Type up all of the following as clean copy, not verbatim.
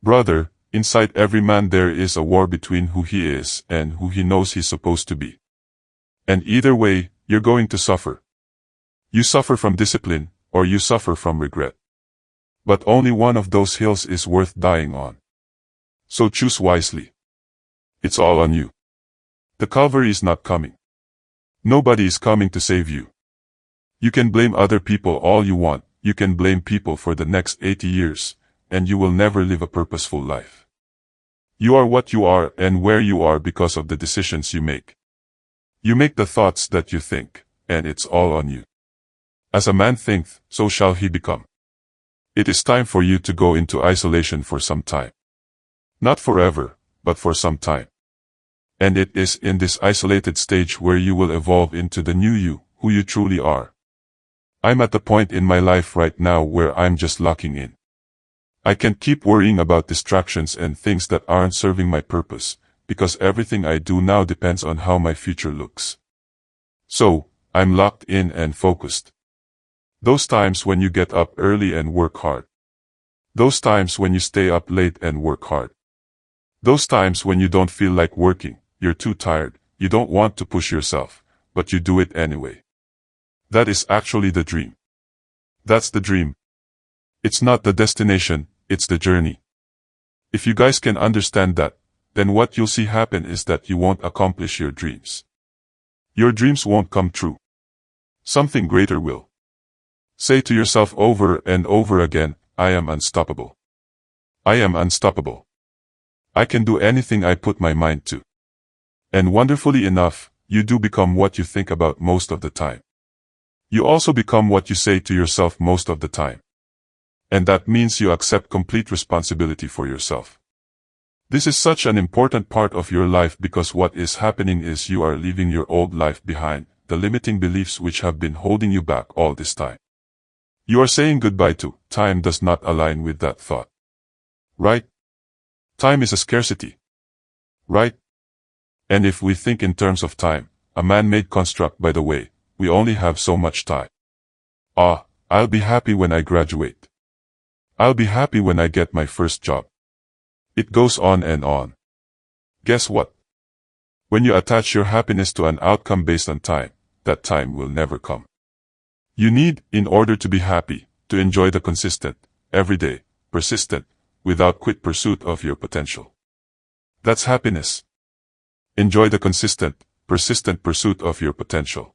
Brother, inside every man there is a war between who he is and who he knows he's supposed to be. And either way, you're going to suffer. You suffer from discipline, or you suffer from regret. But only one of those hills is worth dying on. So choose wisely. It's all on you. The Calvary is not coming. Nobody is coming to save you. You can blame other people all you want. You can blame people for the next 80 years, and you will never live a purposeful life. You are what you are and where you are because of the decisions you make. You make the thoughts that you think, and it's all on you. As a man thinketh, so shall he become. It is time for you to go into isolation for some time. Not forever, but for some time. And it is in this isolated stage where you will evolve into the new you, who you truly are. I'm at the point in my life right now where I'm just locking in. I can't keep worrying about distractions and things that aren't serving my purpose, because everything I do now depends on how my future looks. So, I'm locked in and focused. Those times when you get up early and work hard. Those times when you stay up late and work hard. Those times when you don't feel like working, you're too tired, you don't want to push yourself, but you do it anyway. That is actually the dream. That's the dream. It's not the destination, it's the journey. If you guys can understand that, then what you'll see happen is that you won't accomplish your dreams. Your dreams won't come true. Something greater will. Say to yourself over and over again, I am unstoppable. I am unstoppable. I can do anything I put my mind to. And wonderfully enough, you do become what you think about most of the time. You also become what you say to yourself most of the time. And that means you accept complete responsibility for yourself. This is such an important part of your life because what is happening is you are leaving your old life behind, the limiting beliefs which have been holding you back all this time. You are saying goodbye to time does not align with that thought. Right? Time is a scarcity. Right? And if we think in terms of time, a man-made construct by the way, we only have so much time. I'll be happy when I graduate. I'll be happy when I get my first job. It goes on and on. Guess what? When you attach your happiness to an outcome based on time, that time will never come. You need, in order to be happy, to enjoy the consistent, everyday, persistent, without quit pursuit of your potential. That's happiness. Enjoy the consistent, persistent pursuit of your potential.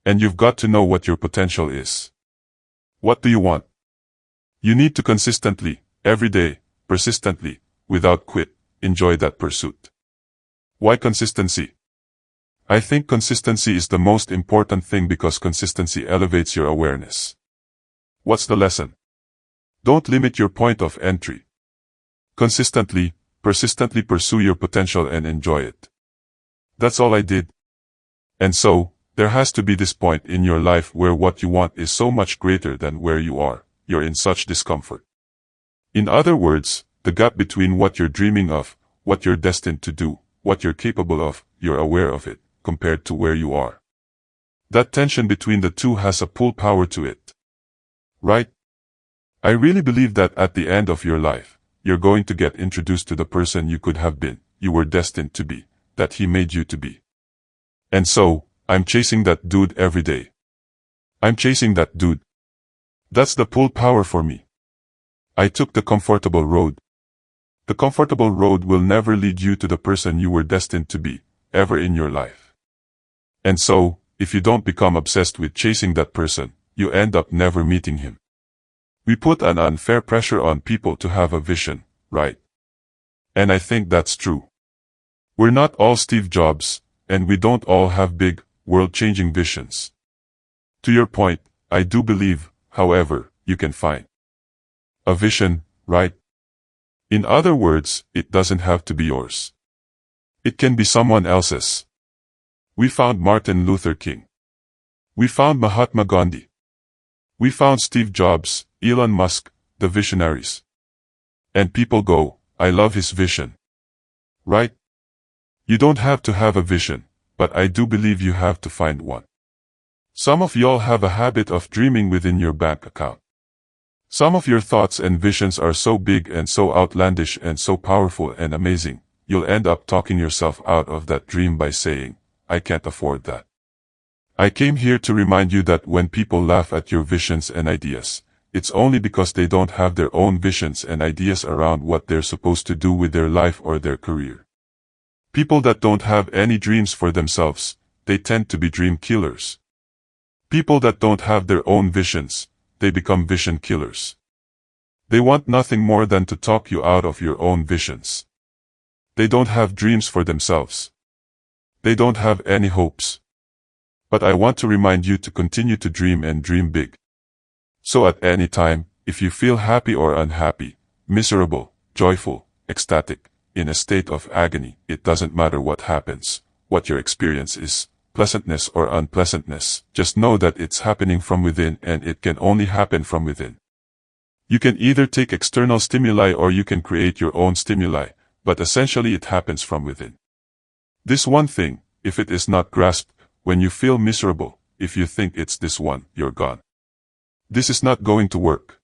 And you've got to know what your potential is. What do you want? You need to consistently, every day, persistently, without quit, enjoy that pursuit. Why consistency? I think consistency is the most important thing because consistency elevates your awareness. What's the lesson? Don't limit your point of entry. Consistently, persistently pursue your potential and enjoy it. That's all I did. And so, there has to be this point in your life where what you want is so much greater than where you are, you're in such discomfort. In other words, the gap between what you're dreaming of, what you're destined to do, what you're capable of, you're aware of it, compared to where you are. That tension between the two has a pull power to it. Right? I really believe that at the end of your life, you're going to get introduced to the person you could have been, you were destined to be, that he made you to be. And so, I'm chasing that dude every day. I'm chasing that dude. That's the pull power for me. I took the comfortable road. The comfortable road will never lead you to the person you were destined to be, ever in your life. And so, if you don't become obsessed with chasing that person, you end up never meeting him. We put an unfair pressure on people to have a vision, right? And I think that's true. We're not all Steve Jobs, and we don't all have big, world-changing visions. To your point, I do believe, however, you can find a vision, right? In other words, it doesn't have to be yours. It can be someone else's. We found Martin Luther King. We found Mahatma Gandhi. We found Steve Jobs, Elon Musk, the visionaries. And people go, I love his vision. Right? You don't have to have a vision, but I do believe you have to find one. Some of y'all have a habit of dreaming within your bank account. Some of your thoughts and visions are so big and so outlandish and so powerful and amazing, you'll end up talking yourself out of that dream by saying, I can't afford that. I came here to remind you that when people laugh at your visions and ideas, it's only because they don't have their own visions and ideas around what they're supposed to do with their life or their career. People that don't have any dreams for themselves, they tend to be dream killers. People that don't have their own visions, they become vision killers. They want nothing more than to talk you out of your own visions. They don't have dreams for themselves. They don't have any hopes. But I want to remind you to continue to dream and dream big. So at any time, if you feel happy or unhappy, miserable, joyful, ecstatic, in a state of agony, it doesn't matter what happens, what your experience is, pleasantness or unpleasantness, just know that it's happening from within and it can only happen from within. You can either take external stimuli or you can create your own stimuli, but essentially it happens from within. This one thing, if it is not grasped, when you feel miserable, if you think it's this one, you're gone. This is not going to work.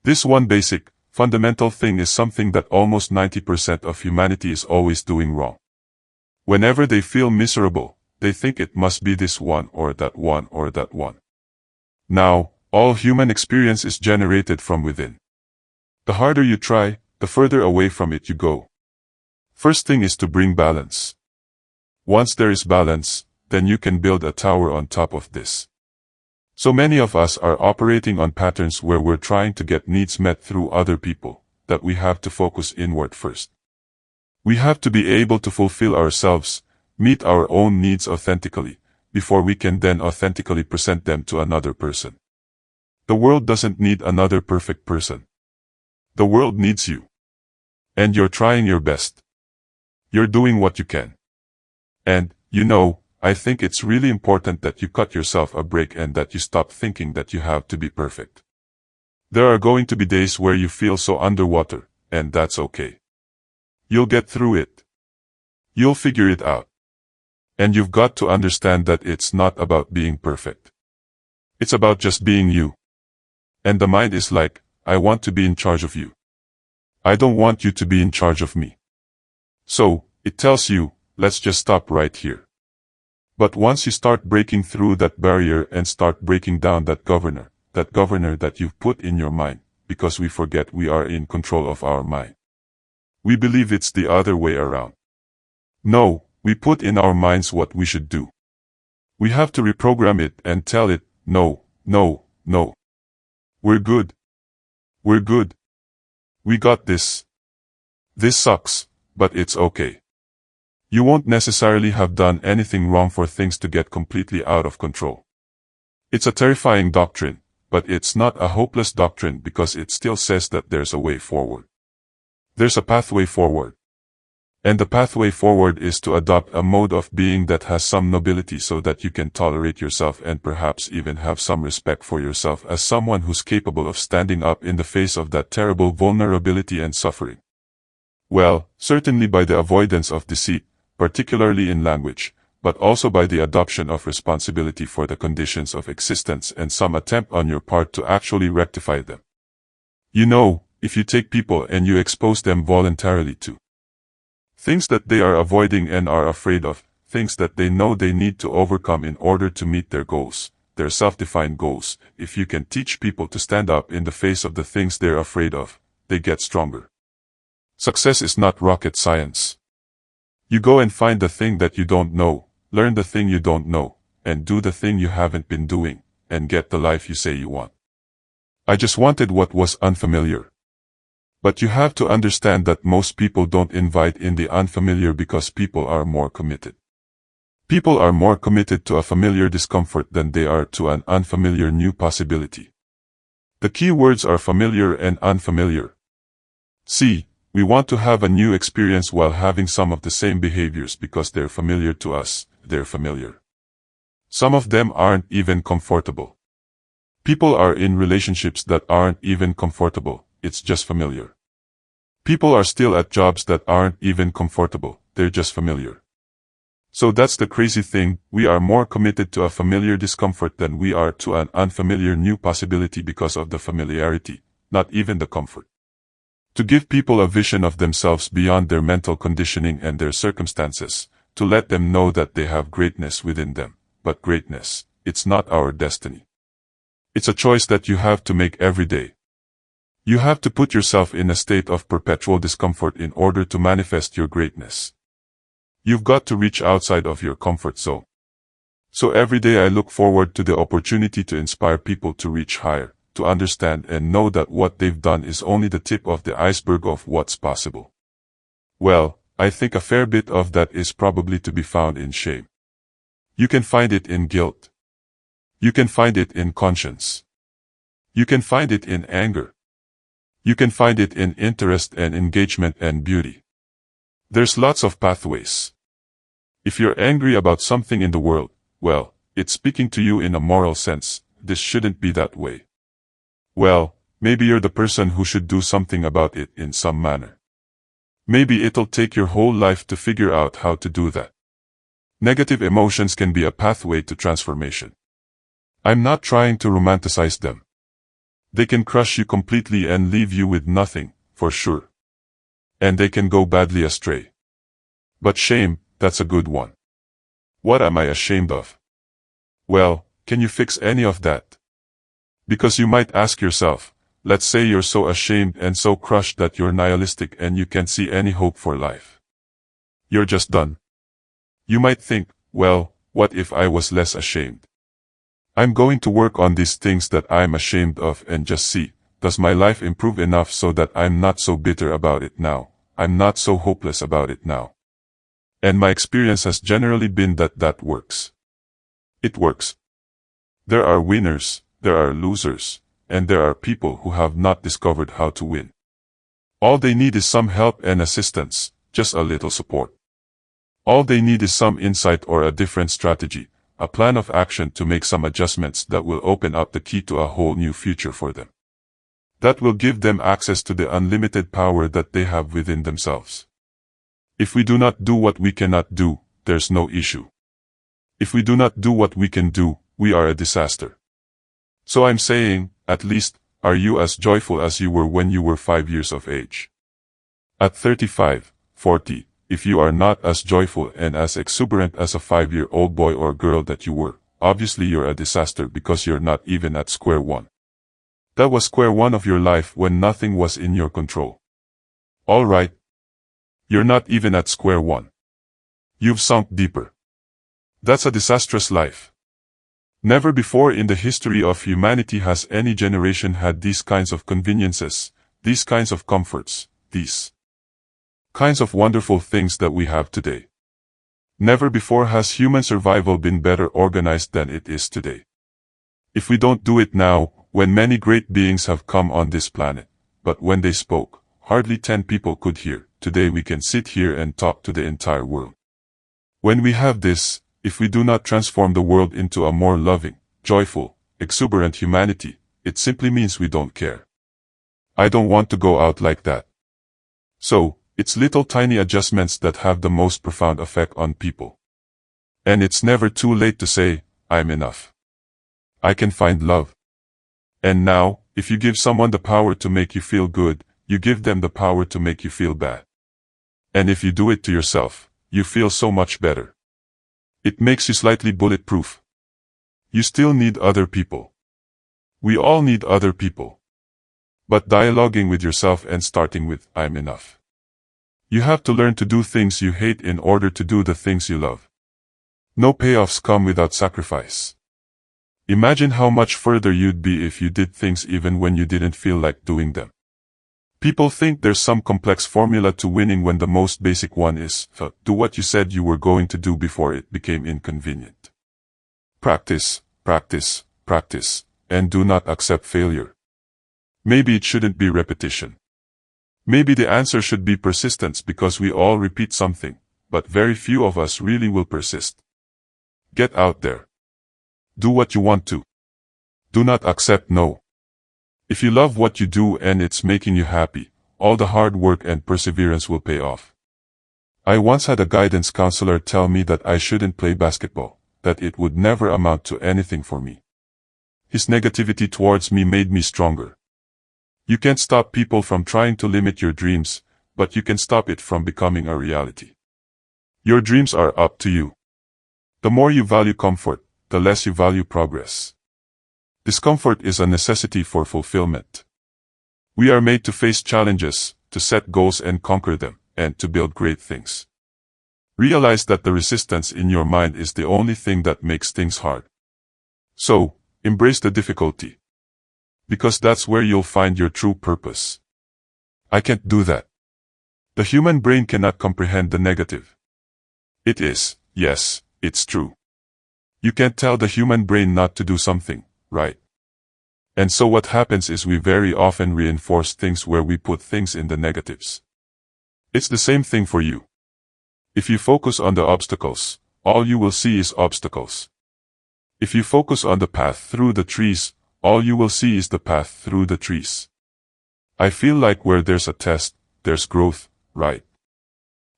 This one basic, fundamental thing is something that almost 90% of humanity is always doing wrong. Whenever they feel miserable, they think it must be this one or that one or that one. Now, all human experience is generated from within. The harder you try, the further away from it you go. First thing is to bring balance. Once there is balance, then you can build a tower on top of this. So many of us are operating on patterns where we're trying to get needs met through other people, that we have to focus inward first. We have to be able to fulfill ourselves, meet our own needs authentically, before we can then authentically present them to another person. The world doesn't need another perfect person. The world needs you. And you're trying your best. You're doing what you can. And, I think it's really important that you cut yourself a break and that you stop thinking that you have to be perfect. There are going to be days where you feel so underwater, and that's okay. You'll get through it. You'll figure it out. And you've got to understand that it's not about being perfect. It's about just being you. And the mind is like, I want to be in charge of you. I don't want you to be in charge of me. So, it tells you, let's just stop right here. But once you start breaking through that barrier and start breaking down that governor that you've put in your mind, because we forget we are in control of our mind. We believe it's the other way around. No, we put in our minds what we should do. We have to reprogram it and tell it, no, no, no. We're good. We're good. We got this. This sucks, but it's okay. You won't necessarily have done anything wrong for things to get completely out of control. It's a terrifying doctrine, but it's not a hopeless doctrine because it still says that there's a way forward. There's a pathway forward. And the pathway forward is to adopt a mode of being that has some nobility so that you can tolerate yourself and perhaps even have some respect for yourself as someone who's capable of standing up in the face of that terrible vulnerability and suffering. Well, certainly by the avoidance of deceit, particularly in language, but also by the adoption of responsibility for the conditions of existence and some attempt on your part to actually rectify them. If you take people and you expose them voluntarily to things that they are avoiding and are afraid of, things that they know they need to overcome in order to meet their goals, their self-defined goals, if you can teach people to stand up in the face of the things they're afraid of, they get stronger. Success is not rocket science. You go and find the thing that you don't know, learn the thing you don't know, and do the thing you haven't been doing, and get the life you say you want. I just wanted what was unfamiliar. But you have to understand that most people don't invite in the unfamiliar because people are more committed. People are more committed to a familiar discomfort than they are to an unfamiliar new possibility. The key words are familiar and unfamiliar. See, we want to have a new experience while having some of the same behaviors because they're familiar to us, they're familiar. Some of them aren't even comfortable. People are in relationships that aren't even comfortable, it's just familiar. People are still at jobs that aren't even comfortable, they're just familiar. So that's the crazy thing, we are more committed to a familiar discomfort than we are to an unfamiliar new possibility because of the familiarity, not even the comfort. To give people a vision of themselves beyond their mental conditioning and their circumstances, to let them know that they have greatness within them, but greatness, it's not our destiny. It's a choice that you have to make every day. You have to put yourself in a state of perpetual discomfort in order to manifest your greatness. You've got to reach outside of your comfort zone. So every day I look forward to the opportunity to inspire people to reach higher, to understand and know that what they've done is only the tip of the iceberg of what's possible. Well, I think a fair bit of that is probably to be found in shame. You can find it in guilt. You can find it in conscience. You can find it in anger. You can find it in interest and engagement and beauty. There's lots of pathways. If you're angry about something in the world, well, it's speaking to you in a moral sense. This shouldn't be that way. Well, maybe you're the person who should do something about it in some manner. Maybe it'll take your whole life to figure out how to do that. Negative emotions can be a pathway to transformation. I'm not trying to romanticize them. They can crush you completely and leave you with nothing, for sure. And they can go badly astray. But shame, that's a good one. What am I ashamed of? Well, can you fix any of that? Because you might ask yourself, let's say you're so ashamed and so crushed that you're nihilistic and you can't see any hope for life. You're just done. You might think, well, what if I was less ashamed? I'm going to work on these things that I'm ashamed of and just see, does my life improve enough so that I'm not so bitter about it now, I'm not so hopeless about it now. And my experience has generally been that that works. It works. There are winners, there are losers, and there are people who have not discovered how to win. All they need is some help and assistance, just a little support. All they need is some insight or a different strategy, a plan of action to make some adjustments that will open up the key to a whole new future for them. That will give them access to the unlimited power that they have within themselves. If we do not do what we cannot do, there's no issue. If we do not do what we can do, we are a disaster. So I'm saying, at least, are you as joyful as you were when you were 5 years of age? At 35, 40, if you are not as joyful and as exuberant as a 5-year-old boy or girl that you were, obviously you're a disaster because you're not even at square one. That was square one of your life when nothing was in your control. All right. You're not even at square one. You've sunk deeper. That's a disastrous life. Never before in the history of humanity has any generation had these kinds of conveniences, these kinds of comforts, these kinds of wonderful things that we have today. Never before has human survival been better organized than it is today. If we don't do it now, when many great beings have come on this planet, but when they spoke, hardly 10 people could hear, today we can sit here and talk to the entire world. When we have this, if we do not transform the world into a more loving, joyful, exuberant humanity, it simply means we don't care. I don't want to go out like that. So, it's little tiny adjustments that have the most profound effect on people. And it's never too late to say, I'm enough. I can find love. And now, if you give someone the power to make you feel good, you give them the power to make you feel bad. And if you do it to yourself, you feel so much better. It makes you slightly bulletproof. You still need other people. We all need other people. But dialoguing with yourself and starting with, I'm enough. You have to learn to do things you hate in order to do the things you love. No payoffs come without sacrifice. Imagine how much further you'd be if you did things even when you didn't feel like doing them. People think there's some complex formula to winning when the most basic one is, do what you said you were going to do before it became inconvenient. Practice, practice, practice, and do not accept failure. Maybe it shouldn't be repetition. Maybe the answer should be persistence because we all repeat something, but very few of us really will persist. Get out there. Do what you want to. Do not accept no. If you love what you do and it's making you happy, all the hard work and perseverance will pay off. I once had a guidance counselor tell me that I shouldn't play basketball, that it would never amount to anything for me. His negativity towards me made me stronger. You can't stop people from trying to limit your dreams, but you can stop it from becoming a reality. Your dreams are up to you. The more you value comfort, the less you value progress. Discomfort is a necessity for fulfillment. We are made to face challenges, to set goals and conquer them, and to build great things. Realize that the resistance in your mind is the only thing that makes things hard. So, embrace the difficulty. Because that's where you'll find your true purpose. I can't do that. The human brain cannot comprehend the negative. It is, yes, it's true. You can't tell the human brain not to do something, right? And so what happens is we very often reinforce things where we put things in the negatives. It's the same thing for you. If you focus on the obstacles, all you will see is obstacles. If you focus on the path through the trees, all you will see is the path through the trees. I feel like where there's a test, there's growth, right?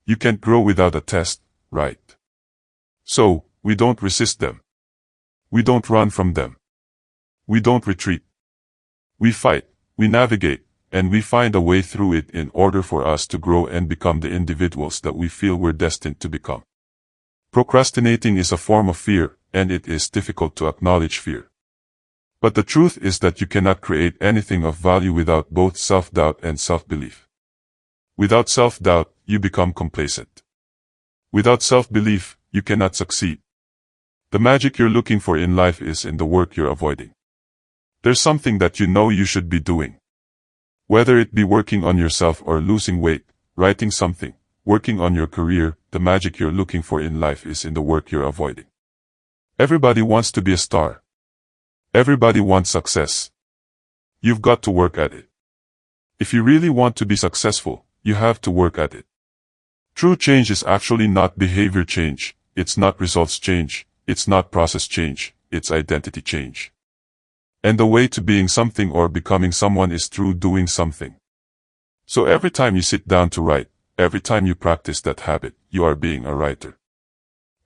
You can't grow without a test, right? So, we don't resist them. We don't run from them. We don't retreat. We fight, we navigate, and we find a way through it in order for us to grow and become the individuals that we feel we're destined to become. Procrastinating is a form of fear, and it is difficult to acknowledge fear. But the truth is that you cannot create anything of value without both self-doubt and self-belief. Without self-doubt, you become complacent. Without self-belief, you cannot succeed. The magic you're looking for in life is in the work you're avoiding. There's something that you know you should be doing. Whether it be working on yourself or losing weight, writing something, working on your career, the magic you're looking for in life is in the work you're avoiding. Everybody wants to be a star. Everybody wants success. You've got to work at it. If you really want to be successful, you have to work at it. True change is actually not behavior change, it's not results change, it's not process change, it's identity change. And the way to being something or becoming someone is through doing something. So every time you sit down to write, every time you practice that habit, you are being a writer.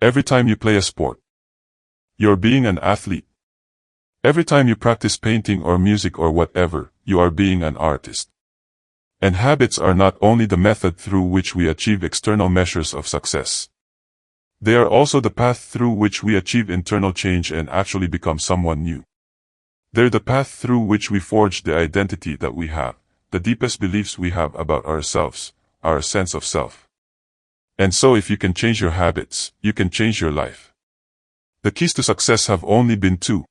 Every time you play a sport, you're being an athlete. Every time you practice painting or music or whatever, you are being an artist. And habits are not only the method through which we achieve external measures of success. They are also the path through which we achieve internal change and actually become someone new. They're the path through which we forge the identity that we have, the deepest beliefs we have about ourselves, our sense of self. And so if you can change your habits, you can change your life. The keys to success have only been two.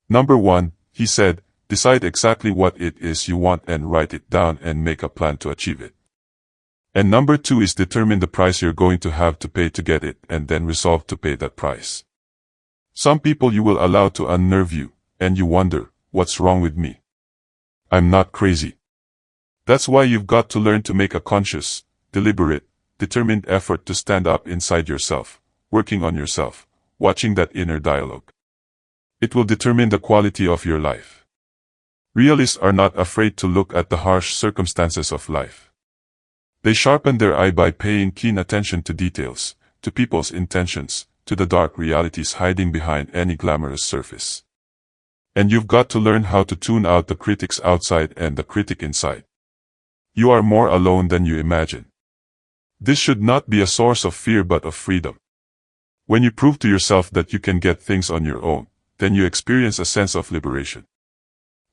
Number 1, he said, decide exactly what it is you want and write it down and make a plan to achieve it. And number 2 is determine the price you're going to have to pay to get it and then resolve to pay that price. Some people you will allow to unnerve you, and you wonder, what's wrong with me? I'm not crazy. That's why you've got to learn to make a conscious, deliberate, determined effort to stand up inside yourself, working on yourself, watching that inner dialogue. It will determine the quality of your life. Realists are not afraid to look at the harsh circumstances of life. They sharpen their eye by paying keen attention to details, to people's intentions, to the dark realities hiding behind any glamorous surface. And you've got to learn how to tune out the critics outside and the critic inside. You are more alone than you imagine. This should not be a source of fear but of freedom. When you prove to yourself that you can get things on your own, then you experience a sense of liberation.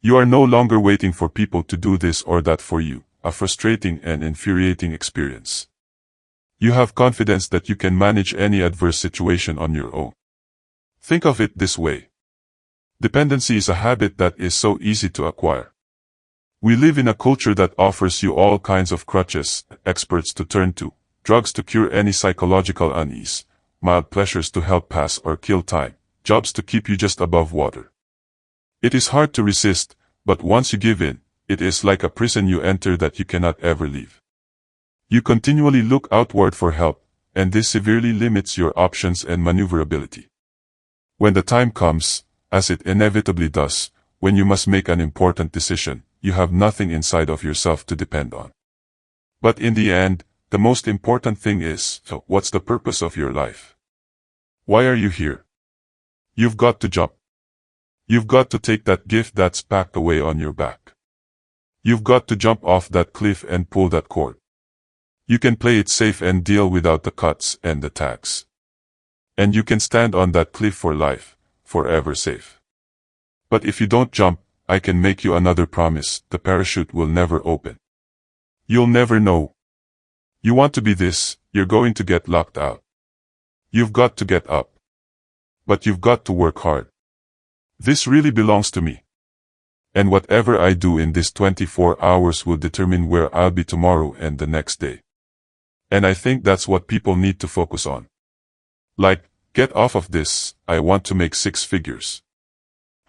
You are no longer waiting for people to do this or that for you, a frustrating and infuriating experience. You have confidence that you can manage any adverse situation on your own. Think of it this way. Dependency is a habit that is so easy to acquire. We live in a culture that offers you all kinds of crutches, experts to turn to, drugs to cure any psychological unease, mild pleasures to help pass or kill time, jobs to keep you just above water. It is hard to resist, but once you give in, it is like a prison you enter that you cannot ever leave. You continually look outward for help, and this severely limits your options and maneuverability. When the time comes, as it inevitably does, when you must make an important decision, you have nothing inside of yourself to depend on. But in the end, the most important thing is, so what's the purpose of your life? Why are you here? You've got to jump. You've got to take that gift that's packed away on your back. You've got to jump off that cliff and pull that cord. You can play it safe and deal without the cuts and the tags. And you can stand on that cliff for life, forever safe. But if you don't jump, I can make you another promise: the parachute will never open. You'll never know. You want to be this, you're going to get locked out. You've got to get up. But you've got to work hard. This really belongs to me. And whatever I do in this 24 hours will determine where I'll be tomorrow and the next day. And I think that's what people need to focus on. Like, get off of this, I want to make 6 figures.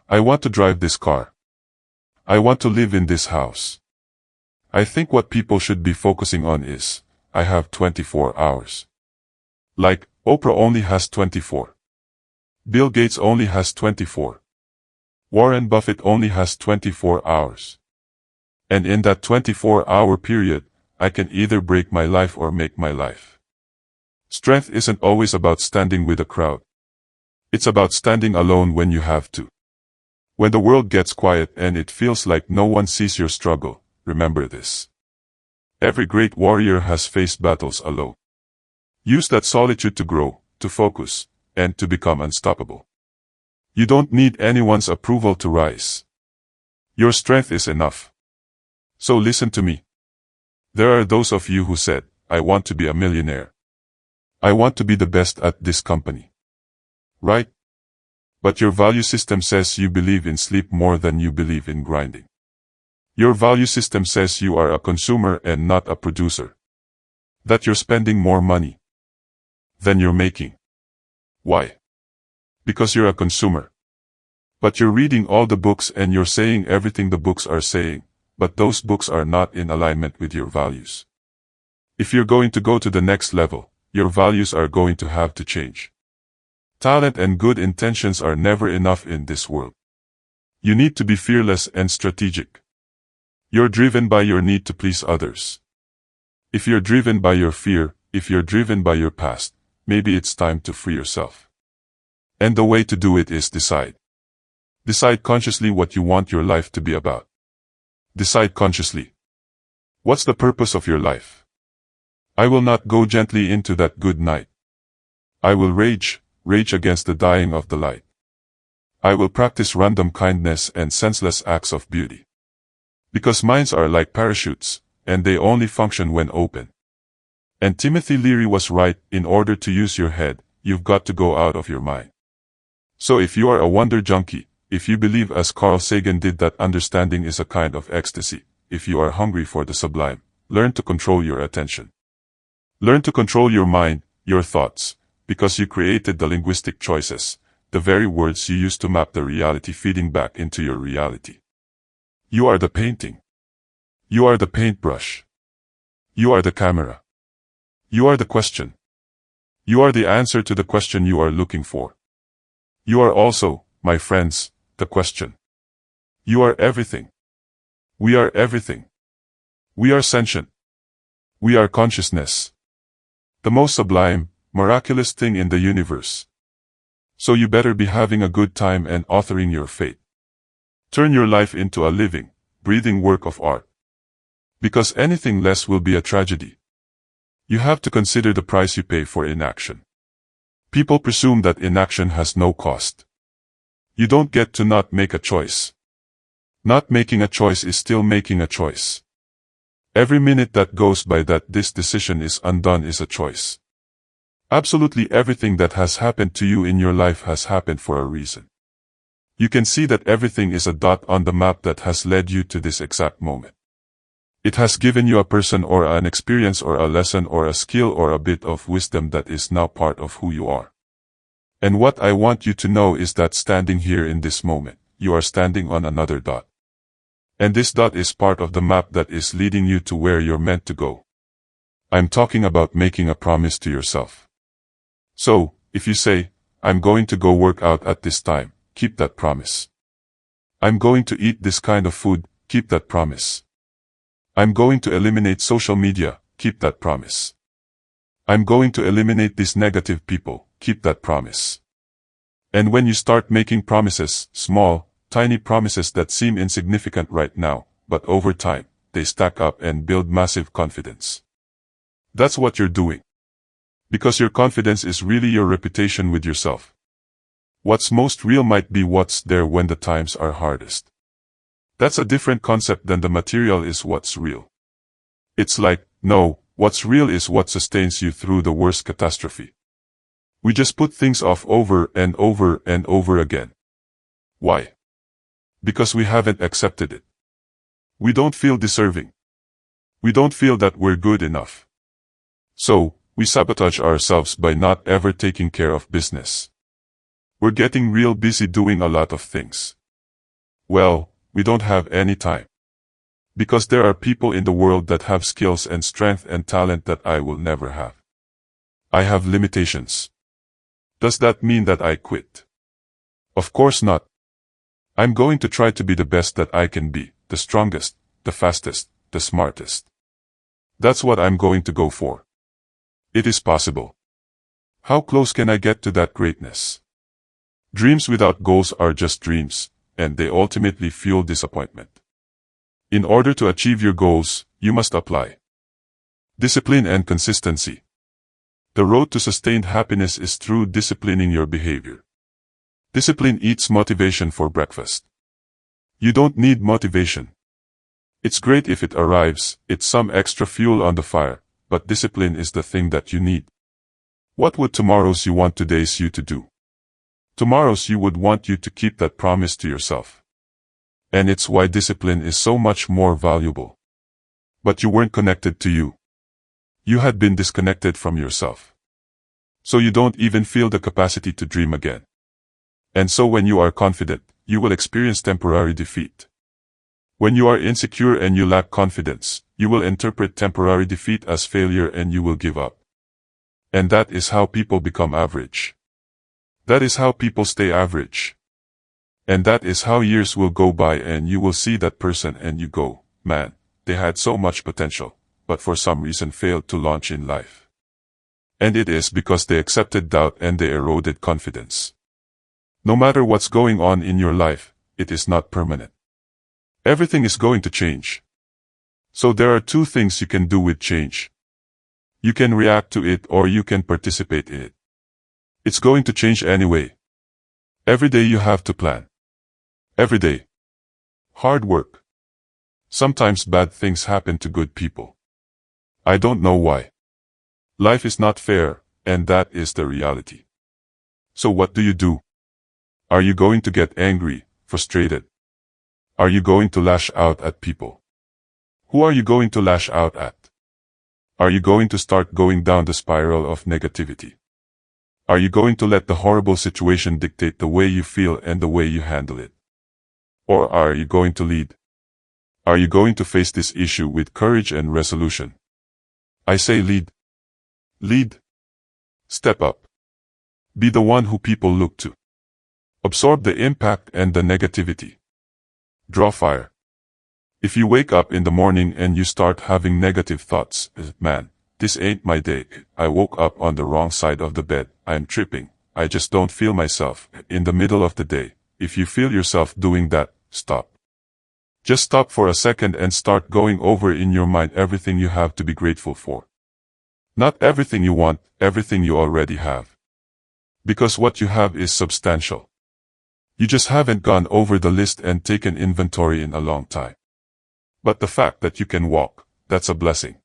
I want to drive this car. I want to live in this house. I think what people should be focusing on is, I have 24 hours. Like, Oprah only has 24. Bill Gates only has 24. Warren Buffett only has 24 hours. And in that 24-hour period, I can either break my life or make my life. Strength isn't always about standing with a crowd. It's about standing alone when you have to. When the world gets quiet and it feels like no one sees your struggle, remember this. Every great warrior has faced battles alone. Use that solitude to grow, to focus, and to become unstoppable. You don't need anyone's approval to rise. Your strength is enough. So listen to me. There are those of you who said, I want to be a millionaire. I want to be the best at this company. Right? But your value system says you believe in sleep more than you believe in grinding. Your value system says you are a consumer and not a producer. That you're spending more money than you're making. Why? Because you're a consumer. But you're reading all the books and you're saying everything the books are saying, but those books are not in alignment with your values. If you're going to go to the next level, your values are going to have to change. Talent and good intentions are never enough in this world. You need to be fearless and strategic. You're driven by your need to please others. If you're driven by your fear, if you're driven by your past, maybe it's time to free yourself. And the way to do it is decide. Decide consciously what you want your life to be about. Decide consciously. What's the purpose of your life? I will not go gently into that good night. I will rage against the dying of the light. I will practice random kindness and senseless acts of beauty. Because minds are like parachutes, and they only function when open. And Timothy Leary was right, in order to use your head, you've got to go out of your mind. So if you are a wonder junkie, if you believe as Carl Sagan did that understanding is a kind of ecstasy, if you are hungry for the sublime, learn to control your attention. Learn to control your mind, your thoughts, because you created the linguistic choices, the very words you use to map the reality feeding back into your reality. You are the painting. You are the paintbrush. You are the camera. You are the question. You are the answer to the question you are looking for. You are also, my friends, the question. You are everything. We are everything. We are sentient. We are consciousness. The most sublime, miraculous thing in the universe. So you better be having a good time and authoring your fate. Turn your life into a living, breathing work of art. Because anything less will be a tragedy. You have to consider the price you pay for inaction. People presume that inaction has no cost. You don't get to not make a choice. Not making a choice is still making a choice. Every minute that goes by that this decision is undone is a choice. Absolutely everything that has happened to you in your life has happened for a reason. You can see that everything is a dot on the map that has led you to this exact moment. It has given you a person or an experience or a lesson or a skill or a bit of wisdom that is now part of who you are. And what I want you to know is that standing here in this moment, you are standing on another dot. And this dot is part of the map that is leading you to where you're meant to go. I'm talking about making a promise to yourself. So, if you say, I'm going to go work out at this time, keep that promise. I'm going to eat this kind of food, keep that promise. I'm going to eliminate social media, keep that promise. I'm going to eliminate these negative people, keep that promise. And when you start making promises, small, tiny promises that seem insignificant right now, but over time, they stack up and build massive confidence. That's what you're doing. Because your confidence is really your reputation with yourself. What's most real might be what's there when the times are hardest. That's a different concept than the material is what's real. It's like, no, what's real is what sustains you through the worst catastrophe. We just put things off over and over and over again. Why? Because we haven't accepted it. We don't feel deserving. We don't feel that we're good enough. So, we sabotage ourselves by not ever taking care of business. We're getting real busy doing a lot of things. Well, we don't have any time. Because there are people in the world that have skills and strength and talent that I will never have. I have limitations. Does that mean that I quit? Of course not. I'm going to try to be the best that I can be, the strongest, the fastest, the smartest. That's what I'm going to go for. It is possible. How close can I get to that greatness? Dreams without goals are just dreams, and they ultimately fuel disappointment. In order to achieve your goals, you must apply discipline and consistency. The road to sustained happiness is through disciplining your behavior. Discipline eats motivation for breakfast. You don't need motivation. It's great if it arrives, it's some extra fuel on the fire, but discipline is the thing that you need. What would tomorrow's you want today's you to do? Tomorrow's you would want you to keep that promise to yourself. And it's why discipline is so much more valuable. But you weren't connected to you. You had been disconnected from yourself. So you don't even feel the capacity to dream again. And so when you are confident, you will experience temporary defeat. When you are insecure and you lack confidence, you will interpret temporary defeat as failure and you will give up. And that is how people become average. That is how people stay average. And that is how years will go by and you will see that person and you go, man, they had so much potential, but for some reason failed to launch in life. And it is because they accepted doubt and they eroded confidence. No matter what's going on in your life, it is not permanent. Everything is going to change. So there are two things you can do with change. You can react to it or you can participate in it. It's going to change anyway. Every day you have to plan. Every day. Hard work. Sometimes bad things happen to good people. I don't know why. Life is not fair, and that is the reality. So what do you do? Are you going to get angry, frustrated? Are you going to lash out at people? Who are you going to lash out at? Are you going to start going down the spiral of negativity? Are you going to let the horrible situation dictate the way you feel and the way you handle it? Or are you going to lead? Are you going to face this issue with courage and resolution? I say lead. Lead. Step up. Be the one who people look to. Absorb the impact and the negativity. Draw fire. If you wake up in the morning and you start having negative thoughts, man, this ain't my day, I woke up on the wrong side of the bed, I'm tripping, I just don't feel myself, in the middle of the day, if you feel yourself doing that, stop. Just stop for a second and start going over in your mind everything you have to be grateful for. Not everything you want, everything you already have. Because what you have is substantial. You just haven't gone over the list and taken inventory in a long time. But the fact that you can walk, that's a blessing.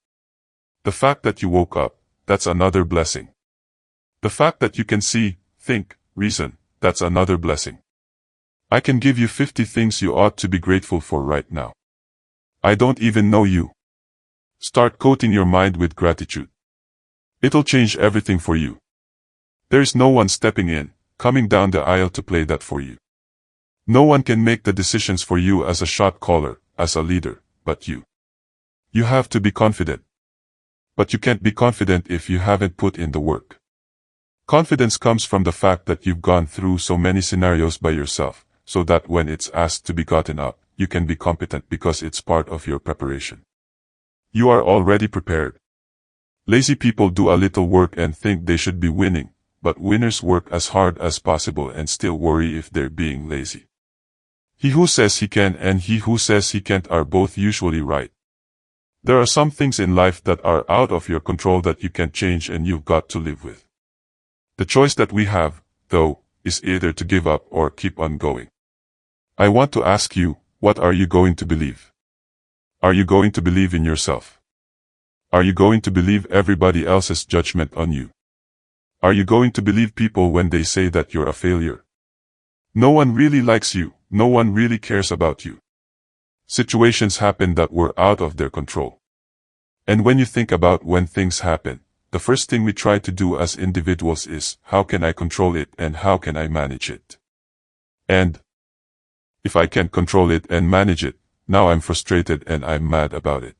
The fact that you woke up, that's another blessing. The fact that you can see, think, reason, that's another blessing. I can give you 50 things you ought to be grateful for right now. I don't even know you. Start coating your mind with gratitude. It'll change everything for you. There's no one stepping in, coming down the aisle to play that for you. No one can make the decisions for you as a shot caller, as a leader, but you. You have to be confident. But you can't be confident if you haven't put in the work. Confidence comes from the fact that you've gone through so many scenarios by yourself, so that when it's asked to be gotten up, you can be competent because it's part of your preparation. You are already prepared. Lazy people do a little work and think they should be winning, but winners work as hard as possible and still worry if they're being lazy. He who says he can and he who says he can't are both usually right. There are some things in life that are out of your control that you can't change and you've got to live with. The choice that we have, though, is either to give up or keep on going. I want to ask you, what are you going to believe? Are you going to believe in yourself? Are you going to believe everybody else's judgment on you? Are you going to believe people when they say that you're a failure? No one really likes you, no one really cares about you. Situations happen that were out of their control. And when you think about when things happen, the first thing we try to do as individuals is, how can I control it and how can I manage it? And if I can't control it and manage it, now I'm frustrated and I'm mad about it.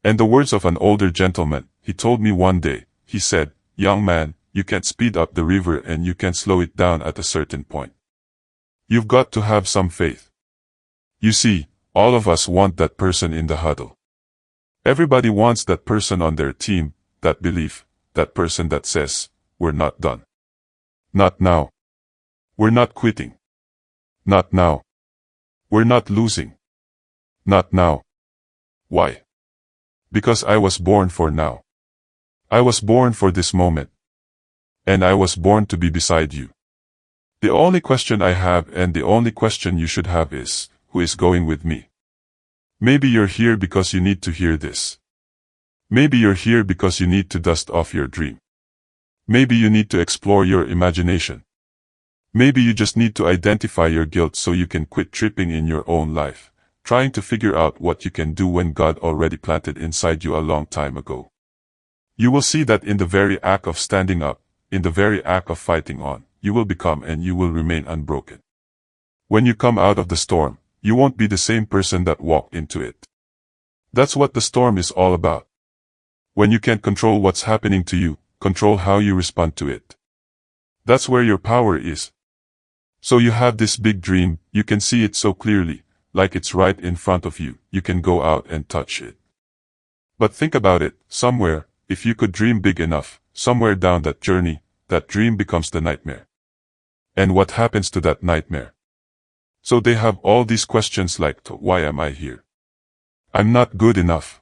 And the words of an older gentleman, he told me one day, he said, "Young man, you can't speed up the river and you can't slow it down at a certain point. You've got to have some faith." You see, all of us want that person in the huddle. Everybody wants that person on their team, that belief, that person that says, "We're not done. Not now. We're not quitting. Not now. We're not losing. Not now." Why? Because I was born for now. I was born for this moment. And I was born to be beside you. The only question I have and the only question you should have is, who is going with me? Maybe you're here because you need to hear this. Maybe you're here because you need to dust off your dream. Maybe you need to explore your imagination. Maybe you just need to identify your guilt so you can quit tripping in your own life, trying to figure out what you can do when God already planted inside you a long time ago. You will see that in the very act of standing up, in the very act of fighting on, you will become and you will remain unbroken. When you come out of the storm, you won't be the same person that walked into it. That's what the storm is all about. When you can't control what's happening to you, control how you respond to it. That's where your power is. So you have this big dream, you can see it so clearly, like it's right in front of you, you can go out and touch it. But think about it, somewhere, if you could dream big enough, somewhere down that journey, that dream becomes the nightmare. And what happens to that nightmare? So they have all these questions like, why am I here? I'm not good enough.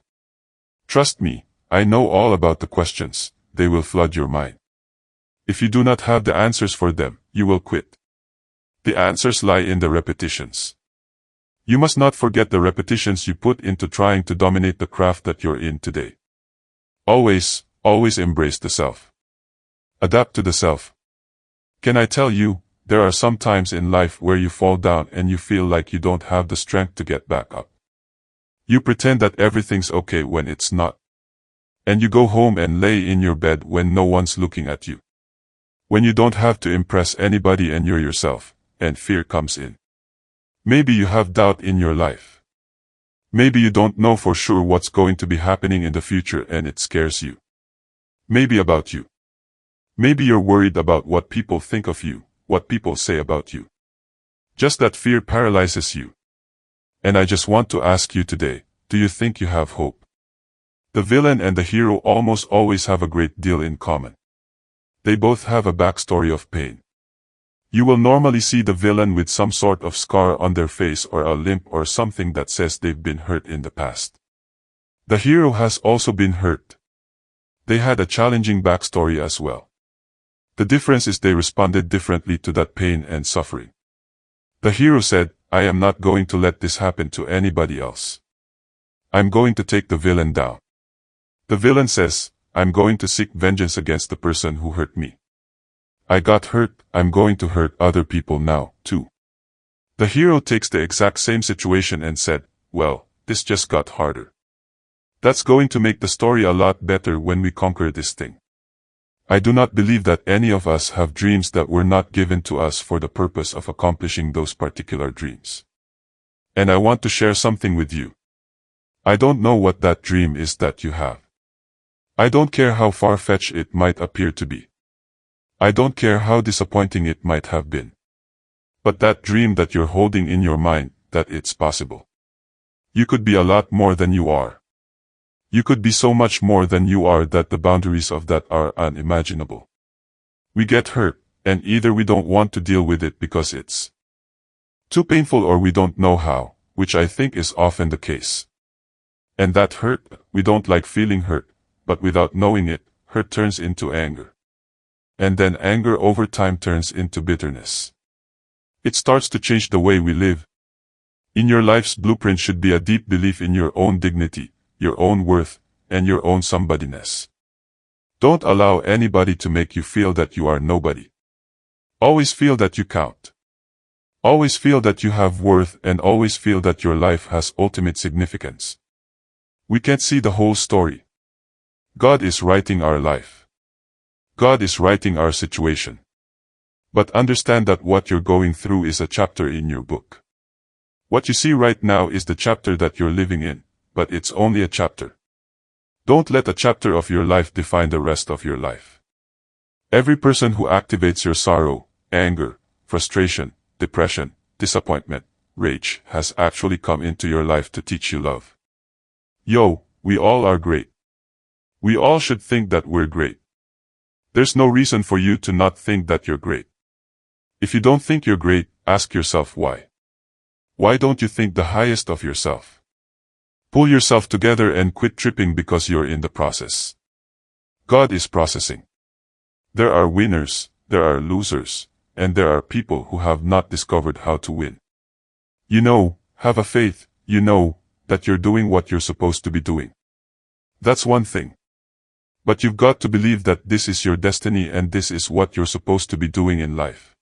Trust me, I know all about the questions, they will flood your mind. If you do not have the answers for them, you will quit. The answers lie in the repetitions. You must not forget the repetitions you put into trying to dominate the craft that you're in today. Always, always embrace the self. Adapt to the self. Can I tell you, there are some times in life where you fall down and you feel like you don't have the strength to get back up. You pretend that everything's okay when it's not. And you go home and lay in your bed when no one's looking at you. When you don't have to impress anybody and you're yourself, and fear comes in. Maybe you have doubt in your life. Maybe you don't know for sure what's going to be happening in the future and it scares you. Maybe about you. Maybe you're worried about what people think of you, what people say about you. Just that fear paralyzes you. And I just want to ask you today, do you think you have hope? The villain and the hero almost always have a great deal in common. They both have a backstory of pain. You will normally see the villain with some sort of scar on their face or a limp or something that says they've been hurt in the past. The hero has also been hurt. They had a challenging backstory as well. The difference is they responded differently to that pain and suffering. The hero said, "I am not going to let this happen to anybody else. I'm going to take the villain down." The villain says, "I'm going to seek vengeance against the person who hurt me. I got hurt, I'm going to hurt other people now, too." The hero takes the exact same situation and said, "Well, this just got harder. That's going to make the story a lot better when we conquer this thing." I do not believe that any of us have dreams that were not given to us for the purpose of accomplishing those particular dreams. And I want to share something with you. I don't know what that dream is that you have. I don't care how far-fetched it might appear to be. I don't care how disappointing it might have been. But that dream that you're holding in your mind, that it's possible. You could be a lot more than you are. You could be so much more than you are that the boundaries of that are unimaginable. We get hurt, and either we don't want to deal with it because it's too painful or we don't know how, which I think is often the case. And that hurt, we don't like feeling hurt, but without knowing it, hurt turns into anger. And then anger over time turns into bitterness. It starts to change the way we live. In your life's blueprint should be a deep belief in your own dignity, your own worth, and your own somebodyness. Don't allow anybody to make you feel that you are nobody. Always feel that you count. Always feel that you have worth, and always feel that your life has ultimate significance. We can't see the whole story. God is writing our life. God is writing our situation. But understand that what you're going through is a chapter in your book. What you see right now is the chapter that you're living in, but it's only a chapter. Don't let a chapter of your life define the rest of your life. Every person who activates your sorrow, anger, frustration, depression, disappointment, rage has actually come into your life to teach you love. Yo, we all are great. We all should think that we're great. There's no reason for you to not think that you're great. If you don't think you're great, ask yourself why. Why don't you think the highest of yourself? Pull yourself together and quit tripping because you're in the process. God is processing. There are winners, there are losers, and there are people who have not discovered how to win. You know, have a faith, you know, that you're doing what you're supposed to be doing. That's one thing. But you've got to believe that this is your destiny and this is what you're supposed to be doing in life.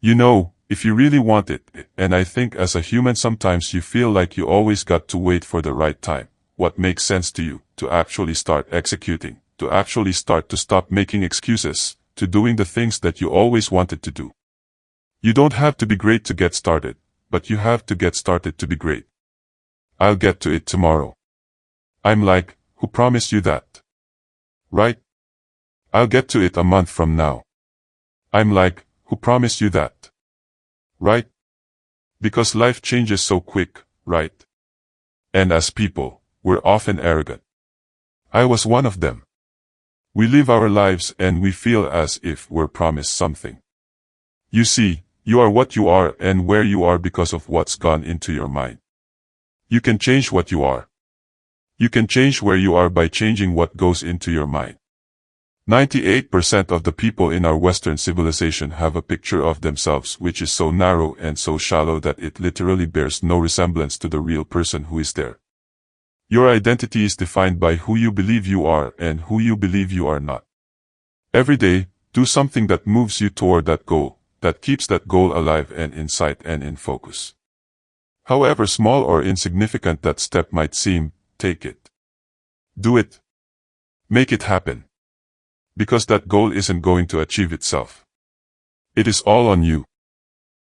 You know, if you really want it, and I think as a human sometimes you feel like you always got to wait for the right time, what makes sense to you, to actually start executing, to actually start to stop making excuses, to doing the things that you always wanted to do. You don't have to be great to get started, but you have to get started to be great. I'll get to it tomorrow. I'm like, who promised you that? Right? I'll get to it a month from now. I'm like, who promised you that? Right? Because life changes so quick, right? And as people, we're often arrogant. I was one of them. We live our lives and we feel as if we're promised something. You see, you are what you are and where you are because of what's gone into your mind. You can change what you are. You can change where you are by changing what goes into your mind. 98% of the people in our Western civilization have a picture of themselves which is so narrow and so shallow that it literally bears no resemblance to the real person who is there. Your identity is defined by who you believe you are and who you believe you are not. Every day, do something that moves you toward that goal, that keeps that goal alive and in sight and in focus. However small or insignificant that step might seem, take it. Do it. Make it happen. Because that goal isn't going to achieve itself. It is all on you.